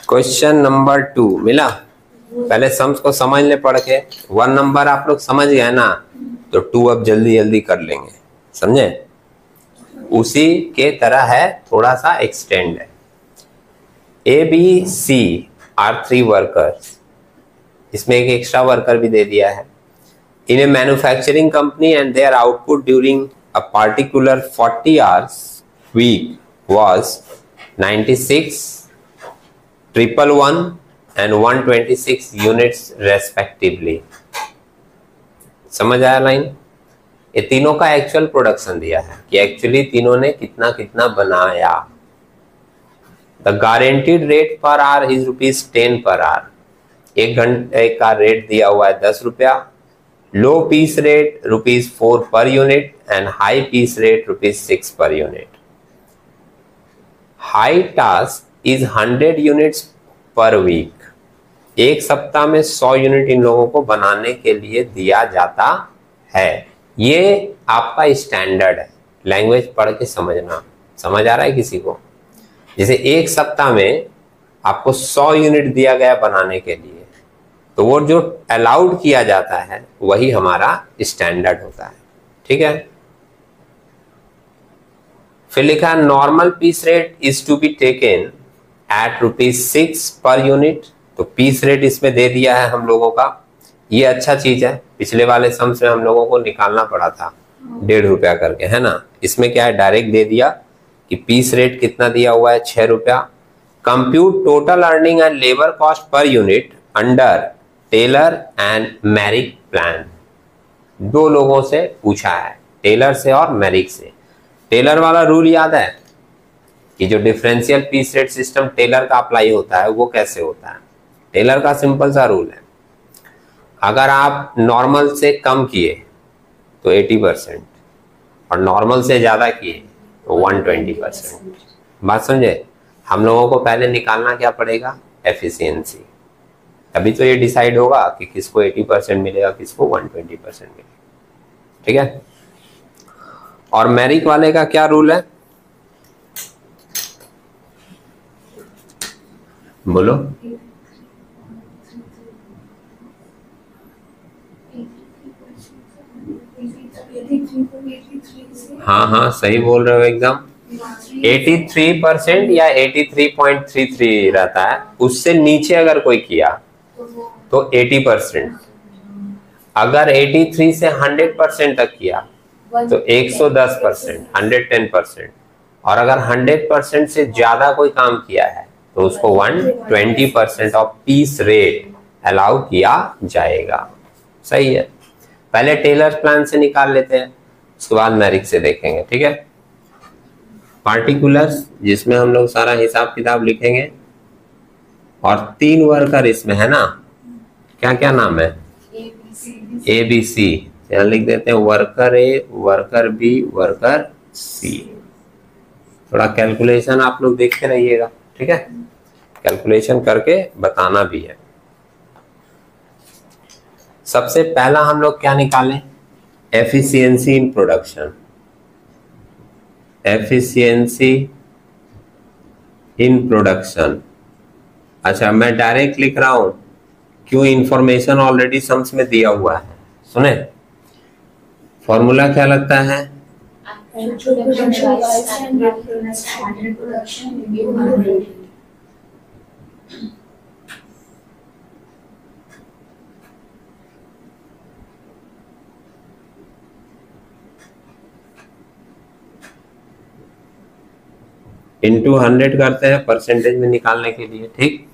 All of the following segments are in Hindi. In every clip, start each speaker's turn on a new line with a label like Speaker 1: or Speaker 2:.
Speaker 1: क्वेश्चन नंबर 2 मिला। पहले सम्स को समझ ले पढ़ के। 1 नंबर आप लोग समझ गए ना, तो 2 अब जल्दी जल्दी कर लेंगे, समझे। उसी के तरह है, थोड़ा सा एक्सटेंड है। A B C are 3 workers, इसमें एक एक्स्ट्रा वर्कर भी दे दिया है। In a manufacturing company and their output during a particular 40 hours week was 96, 111 and 126 units respectively। समझ आया लाइन। ये तीनों का एक्चुअल प्रोडक्शन दिया है कि एक्चुअली तीनों ने कितना कितना बनाया। The guaranteed rate per hour is ₹10 per hour. 1 घंटे का रेट दिया हुआ है 10 रुपया। लो piece rate ₹4 per unit and high piece rate ₹6 per unit. High task is 100 units per week. एक सप्ताह में 100 यूनिट इन लोगों को बनाने के लिए दिया जाता है। ये आपका स्टैंडर्ड है, लैंग्वेज पढ़ के समझना। समझ आ रहा है किसी को? जैसे एक सप्ताह में आपको 100 यूनिट दिया गया बनाने के लिए, तो वो जो अलाउड किया जाता है वही हमारा स्टैंडर्ड होता है। ठीक है। फिर लिखा normal piece rate is to be taken at ₹6 per unit. तो पीस रेट इसमें दे दिया है हम लोगों का, ये अच्छा चीज है। पिछले वाले सम से हम लोगों को निकालना पड़ा था ₹1.5 करके, है ना। इसमें क्या है, डायरेक्ट दे दिया कि पीस रेट कितना दिया हुआ है, ₹6। Compute total earning and labour cost per unit under Taylor and Merrick plan. 2 लोगों से पूछा है, टेलर से और मैरिक से। टेलर वाला रूल याद है कि जो differential piece rate system Taylor का अप्लाई होता है वो कैसे होता है। टेलर का सिंपल सा रूल है, अगर आप नॉर्मल से कम किए तो 80% और नॉर्मल से ज्यादा किए तो 120%। बात समझे। हम लोगों को पहले निकालना क्या पड़ेगा, एफिशिएंसी। तभी तो ये डिसाइड होगा कि किसको 80% मिलेगा, किसको 120% मिलेगा। ठीक है। और मैरिक वाले का क्या रूल है, बोलो। हाँ सही बोल रहे हो एकदम। 83% या 83.33 रहता है। उससे नीचे अगर कोई किया तो 80%। अगर 83 से 100% तक किया तो 110%, 110%। और अगर 100% से ज्यादा कोई काम किया है तो उसको 120% ऑफ पीस रेट अलाउ किया जाएगा। सही है। पहले टेलर प्लान से निकाल लेते हैं, उसके बाद मैरिक से देखेंगे। ठीक है। पार्टिकुलर्स जिसमें हम लोग सारा हिसाब किताब लिखेंगे, और 3 वर्कर इसमें है ना। क्या क्या नाम है, ए बी सी। यहाँ लिख देते हैं वर्कर ए, वर्कर बी, वर्कर सी। थोड़ा कैलकुलेशन आप लोग देखते रहिएगा। ठीक है। कैलकुलेशन करके बताना भी है। सबसे पहला हम लोग क्या निकालें, efficiency in production. Efficiency in production. अच्छा, मैं डायरेक्ट लिख रहा हूं, क्यों, इंफॉर्मेशन ऑलरेडी सम्स में दिया हुआ है। सुने, फॉर्मूला क्या लगता है, इंटू 100 करते हैं परसेंटेज में निकालने के लिए। ठीक।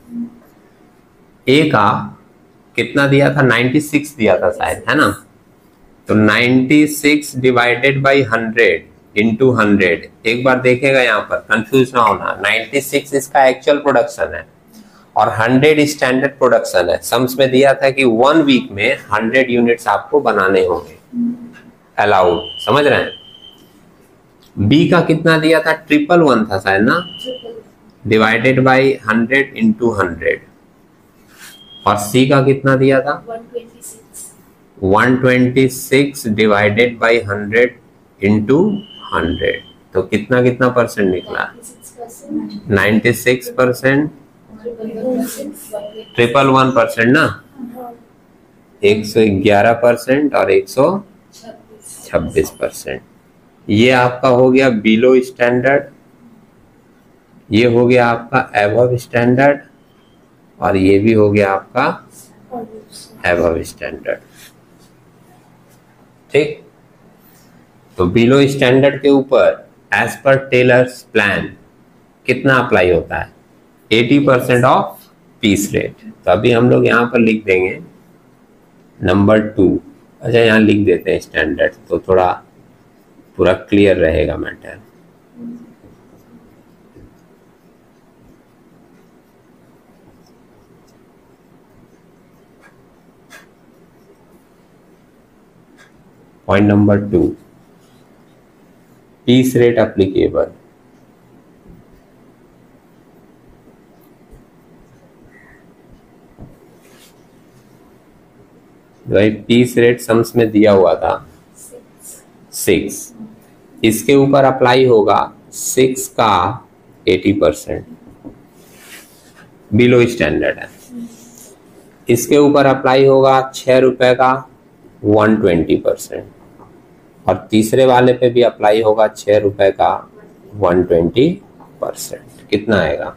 Speaker 1: ए का कितना दिया था, 96 दिया था शायद, है ना। तो 96 डिवाइडेड बाई 100 इंटू 100। एक बार देखेगा यहाँ पर, कंफ्यूज ना होना। 96 इसका एक्चुअल प्रोडक्शन है और 100 स्टैंडर्ड प्रोडक्शन है। सम्स में दिया था कि 1 वीक में 100 यूनिट्स आपको बनाने होंगे, अलाउड। समझ रहे हैं। बी का कितना दिया था, 111 था शायद ना, डिवाइडेड बाई 100 इंटू 100। और सी का कितना दिया था, 126 डिवाइडेड बाई 100 इंटू 100। तो कितना कितना परसेंट निकला, 96%, 111% ना, 111% और 126%। ये आपका हो गया बिलो स्टैंडर्ड, ये हो गया आपका एबव स्टैंडर्ड, और ये भी हो गया आपका एबव स्टैंडर्ड। ठीक, तो बिलो स्टैंडर्ड के ऊपर एज पर टेलर्स प्लान कितना अप्लाई होता है? 80% ऑफ पीस रेट। तो अभी हम लोग यहाँ पर लिख देंगे नंबर 2। अच्छा, यहाँ लिख देते हैं स्टैंडर्ड, तो थोड़ा पूरा क्लियर रहेगा matter. Point number 2, piece rate applicable. भाई पीस रेट सम्स में दिया हुआ था 6, इसके ऊपर अप्लाई होगा 6 का 80%, बिलो स्टैंडर्ड है। इसके ऊपर अप्लाई होगा 6 रुपए का 120%, और तीसरे वाले पे भी अप्लाई होगा 6 रुपए का 120%। कितना आएगा?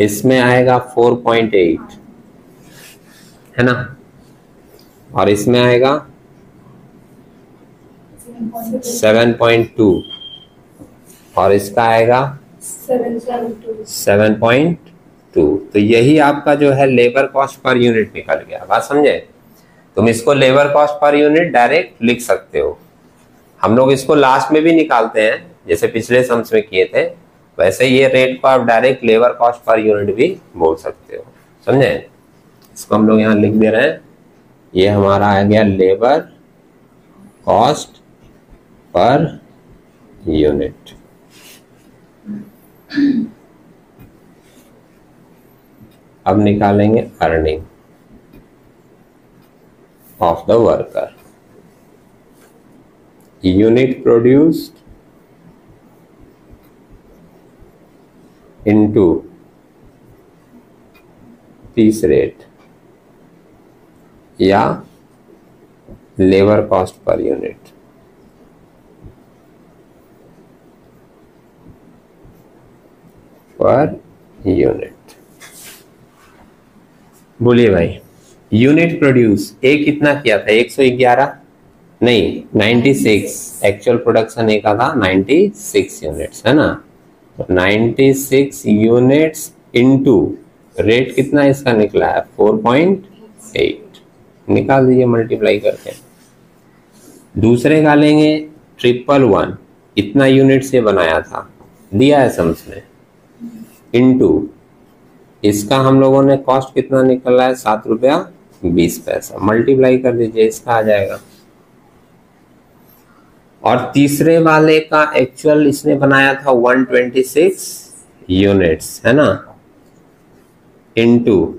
Speaker 1: इसमें आएगा 4.8, है ना, और इसमें आएगा 7.2, और इसका आएगा 7.2। तो यही आपका जो है लेबर कॉस्ट पर यूनिट निकल गया। बात समझे? तुम इसको labour cost per unit direct लिख सकते हो। हम लोग इसको लास्ट में भी निकालते हैं, जैसे पिछले सम्स में किए थे, वैसे ये रेट को आप direct labour cost per unit भी बोल सकते हो। समझे? इसको हम लोग यहाँ लिख दे रहे हैं, ये हमारा आ गया लेबर कॉस्ट पर यूनिट। अब निकालेंगे earning of the worker. Unit produced into piece rate या labour cost per unit. Per unit बोलिए भाई, यूनिट प्रोड्यूस ए कितना किया था? 111 नहीं 96, एक्चुअल प्रोडक्शन ए का था 96 यूनिट्स, है ना। 96 यूनिट्स इनटू रेट कितना इसका निकला है? 4.8। निकाल दीजिए मल्टीप्लाई करके। दूसरे का लेंगे 111, इतना यूनिट से बनाया था, दिया है सम्स में, इनटू इसका हम लोगों ने कॉस्ट कितना निकला है? 7 रुपया 20 पैसा। मल्टीप्लाई कर दीजिए, इसका आ जाएगा। और तीसरे वाले का एक्चुअल इसने बनाया था 126 यूनिट्स, है ना, इनटू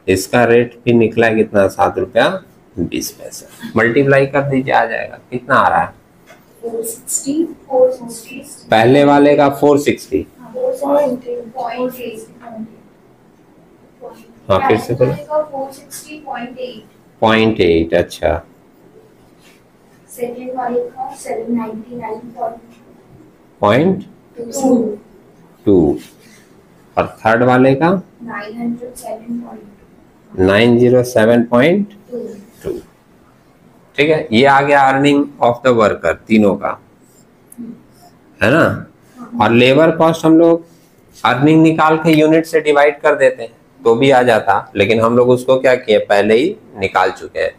Speaker 1: इसका रेट भी निकला है कितना? 7 रुपया 20 पैसा। मल्टीप्लाई कर दीजिए, आ जाएगा। कितना आ रहा है?
Speaker 2: 460।
Speaker 1: पहले वाले का 460। हाँ फिर से बोलो। 0.8। अच्छा,
Speaker 2: सेकंड वाले का
Speaker 1: 799.2 और थर्ड वाले का 907.2। ठीक है, ये आ गया अर्निंग ऑफ द वर्कर तीनों का, है ना। और लेबर कॉस्ट हम लोग अर्निंग निकाल के यूनिट से डिवाइड कर देते हैं तो भी आ जाता, लेकिन हम लोग उसको क्या किए? पहले ही निकाल चुके हैं।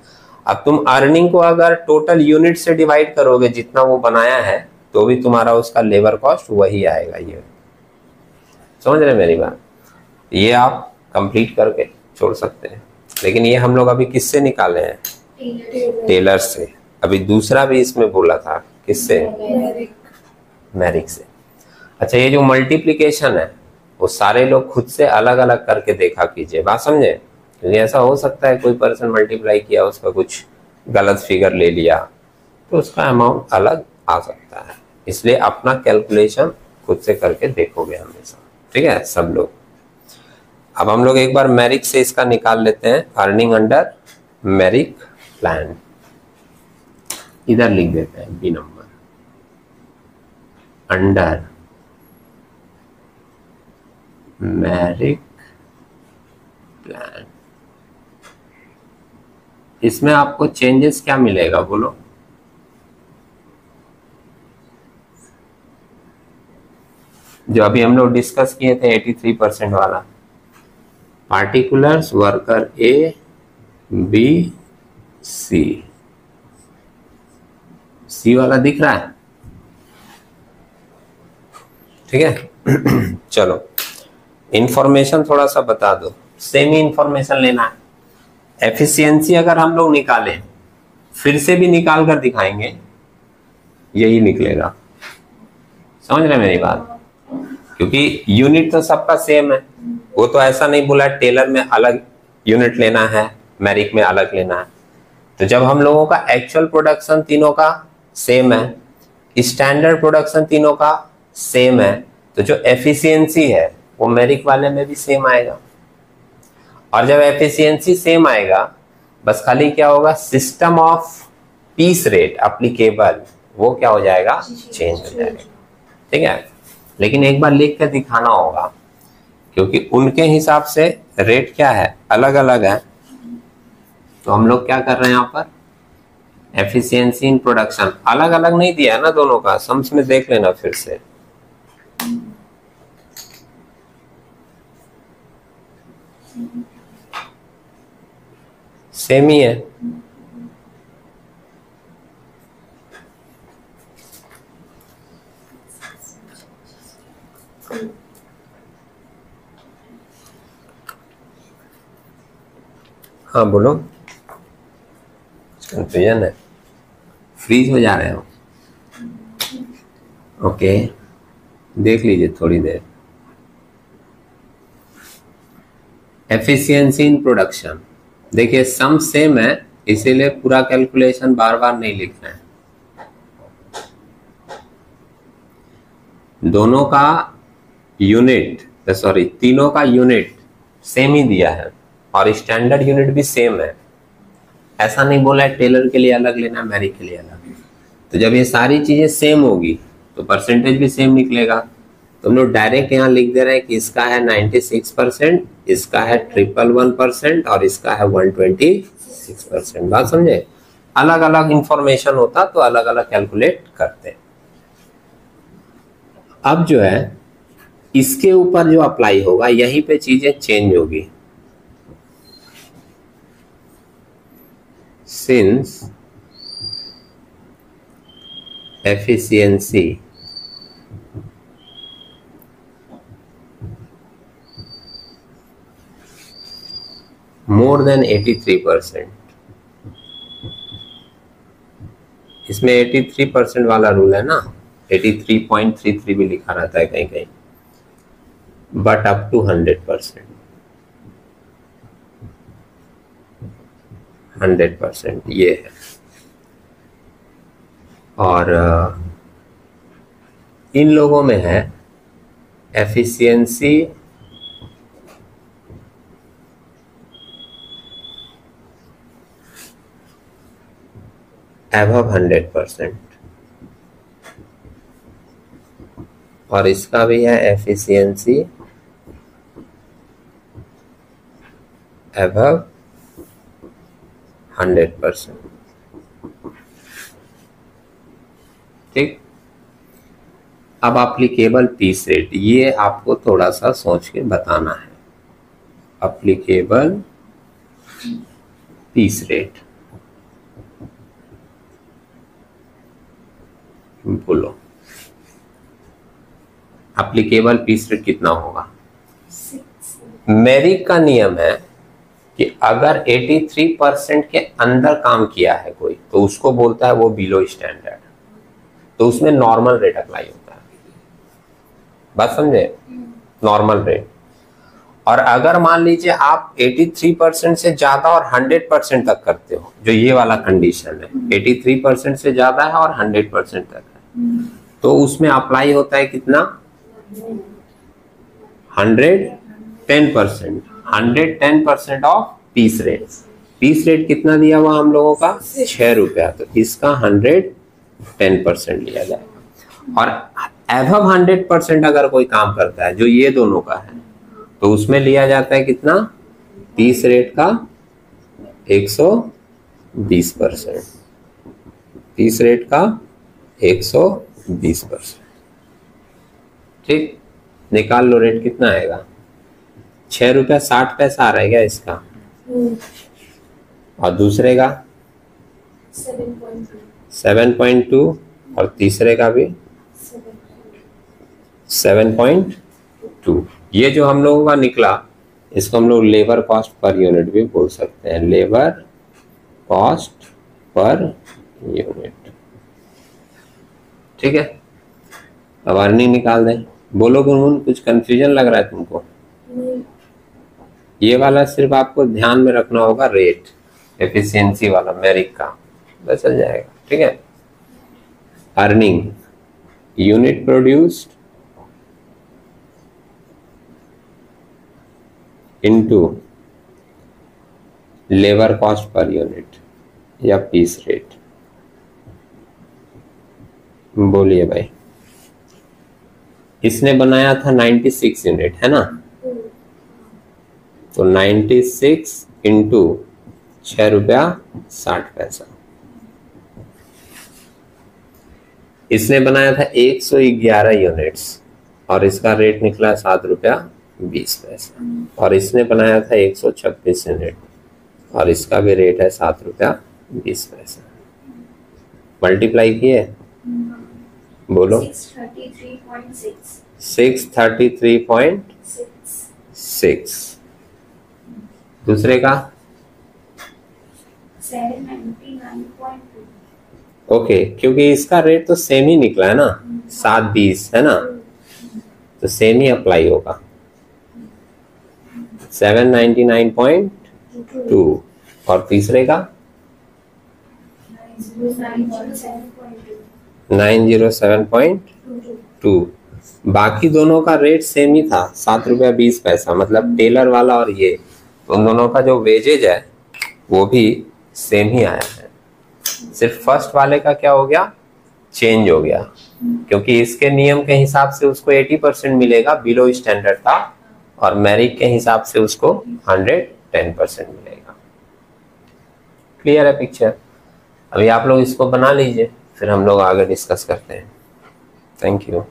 Speaker 1: अब तुम अर्निंग को अगर टोटल यूनिट से डिवाइड करोगे जितना वो बनाया है, तो भी तुम्हारा उसका लेबर कॉस्ट वही आएगा। ये समझ रहे मेरी बात? ये आप कंप्लीट करके छोड़ सकते हैं, लेकिन ये हम लोग अभी किससे निकाले हैं? टेलर से। अभी दूसरा भी इसमें बोला था, किससे? मैरिक से। अच्छा, ये जो मल्टीप्लिकेशन है वो सारे लोग खुद से अलग अलग करके देखा कीजिए। बात समझे? क्योंकि ऐसा हो सकता है कोई पर्सन मल्टीप्लाई किया, उसका कुछ गलत फिगर ले लिया, तो उसका अमाउंट अलग आ सकता है। इसलिए अपना कैलकुलेशन खुद से करके देखोगे हमेशा। ठीक है सब लोग? अब हम लोग एक बार मेरिक से इसका निकाल लेते हैं, अर्निंग अंडर मेरिक प्लान। इधर लिख देते हैं बी नंबर, अंडर मेरिक प्लान। इसमें आपको चेंजेस क्या मिलेगा बोलो? जो अभी हम लोग डिस्कस किए थे 83% वाला, particulars worker A B C, C वाला दिख रहा है? ठीक है। चलो इंफॉर्मेशन थोड़ा सा बता दो, सेमी इंफॉर्मेशन लेना है। एफिशिएंसी अगर हम लोग निकालें, फिर से भी निकाल कर दिखाएंगे, यही निकलेगा। समझ रहे मेरी बात? क्योंकि यूनिट तो सबका सेम है, वो तो ऐसा नहीं बोला टेलर में अलग यूनिट लेना है, मेरिक में अलग लेना है। तो जब हम लोगों का एक्चुअल प्रोडक्शन तीनों का सेम है, स्टैंडर्ड प्रोडक्शन तीनों का सेम है, तो जो एफिशिएंसी है वो मेरिक वाले में भी सेम आएगा। और जब एफिशिएंसी सेम आएगा, बस खाली क्या होगा, system of piece rate applicable, वो क्या हो जाएगा, चेंज हो जाएगा। ठीक है, लेकिन एक बार लिख कर दिखाना होगा, क्योंकि उनके हिसाब से रेट क्या है, अलग अलग है। तो हम लोग क्या कर रहे हैं यहाँ पर, एफिशिएंसी इन प्रोडक्शन अलग अलग नहीं दिया है ना दोनों का, सम्स में देख लेना फिर से। सेम ही है। हाँ बोलो, कंफ्यूजन है, फ्रीज हो जा रहे हो? ओके, देख लीजिए थोड़ी देर। एफिशिएंसी इन प्रोडक्शन, देखिए सम सेम है, इसीलिए पूरा कैलकुलेशन बार बार नहीं लिखना है। दोनों का यूनिट, सॉरी तीनों का यूनिट सेम ही दिया है और स्टैंडर्ड यूनिट भी सेम है। ऐसा नहीं बोला है टेलर के लिए अलग लेना, मेरिक के लिए अलग। तो जब ये सारी चीजें सेम होगी तो परसेंटेज भी सेम निकलेगा। तो हम लोग डायरेक्ट यहाँ लिख दे रहे हैं कि इसका है 96%, इसका है 111% और इसका है 126%। बात समझे? अलग अलग इंफॉर्मेशन होता तो अलग अलग कैलकुलेट करते। अब जो है इसके ऊपर जो अप्लाई होगा, यहीं पे चीजें चेंज होगी। सिंस एफिशिएंसी मोर देन 83%, इसमें 83% वाला रूल है ना, 83.33 भी लिखा रहता है कहीं कहीं, बट अप टू 100%, 100% ये है। और इन लोगों में है एफिशिएंसी above 100%, और इसका भी है एफिशिएंसी above 100%। ठीक, अब एप्लीकेबल पीस रेट, ये आपको थोड़ा सा सोच के बताना है। एप्लीकेबल पीस रेट बोलो, एप्लीकेबल पीस रेट कितना होगा? मेरिक का नियम है कि अगर 83% के अंदर काम किया है कोई, तो उसको बोलता है वो बिलो स्टैंडर्ड, तो उसमें नॉर्मल रेट अप्लाई होता है। बात समझे? Normal rate. और अगर मान लीजिए आप 83% से ज्यादा और 100% तक करते हो, जो ये वाला कंडीशन है, 83% से ज्यादा है और 100% तक है, तो उसमें अप्लाई होता है कितना? 100 10%, 110% of piece rate. Piece rate कितना दिया हुआ हम लोगों का? 6 रुपया, तो इसका 110% लिया जाएगा। और एबव 100% अगर कोई काम करता है, जो ये दोनों का है, तो उसमें लिया जाता है कितना? पीस रेट का 120%, पीस रेट का 120%। ठीक, निकाल लो रेट कितना आएगा। 6 रुपया 60 पैसा आ रहा है क्या इसका? और दूसरे का 7.2 और तीसरे का भी 7.2। ये जो हम लोगों का निकला, इसको हम लोग लेबर कॉस्ट पर यूनिट भी बोल सकते हैं, लेबर कॉस्ट पर यूनिट। ठीक है, अब अर्निंग निकाल दें। बोलो गुनगुन, कुछ कंफ्यूजन लग रहा है तुमको? ये वाला सिर्फ आपको ध्यान में रखना होगा, रेट एफिशिएंसी वाला मेरिक का, बस चल जाएगा। ठीक है, earning unit produced into labour cost per unit या पीस रेट। बोलिए भाई, इसने बनाया था 96 यूनिट, है ना? तो 96 इंटू 6 रुपया 60 पैसा। इसने बनाया था 111 यूनिट्स और इसका रेट निकला 7 रुपया 20 पैसा। और इसने बनाया था 126 यूनिट और इसका भी रेट है 7 रुपया 20 पैसा। मल्टीप्लाई किए, बोलो। 633.6। दूसरे का
Speaker 2: 799.2।
Speaker 1: ओके, क्योंकि इसका रेट तो सेम ही निकला है ना, 720 है ना, तो सेम ही अप्लाई होगा। 799.2 और तीसरे का 907.2। बाकी दोनों का रेट सेम ही था, 7 रुपया 20 पैसा, मतलब टेलर वाला और ये, उन दोनों का जो वेजेज है वो भी सेम ही आया है। सिर्फ फर्स्ट वाले का क्या हो गया, चेंज हो गया, क्योंकि इसके नियम के हिसाब से उसको 80% मिलेगा, बिलो स्टैंडर्ड था, और मेरिट के हिसाब से उसको 110% मिलेगा। क्लियर है पिक्चर? अभी आप लोग इसको बना लीजिए, फिर हम लोग आगे डिस्कस करते हैं। Thank you.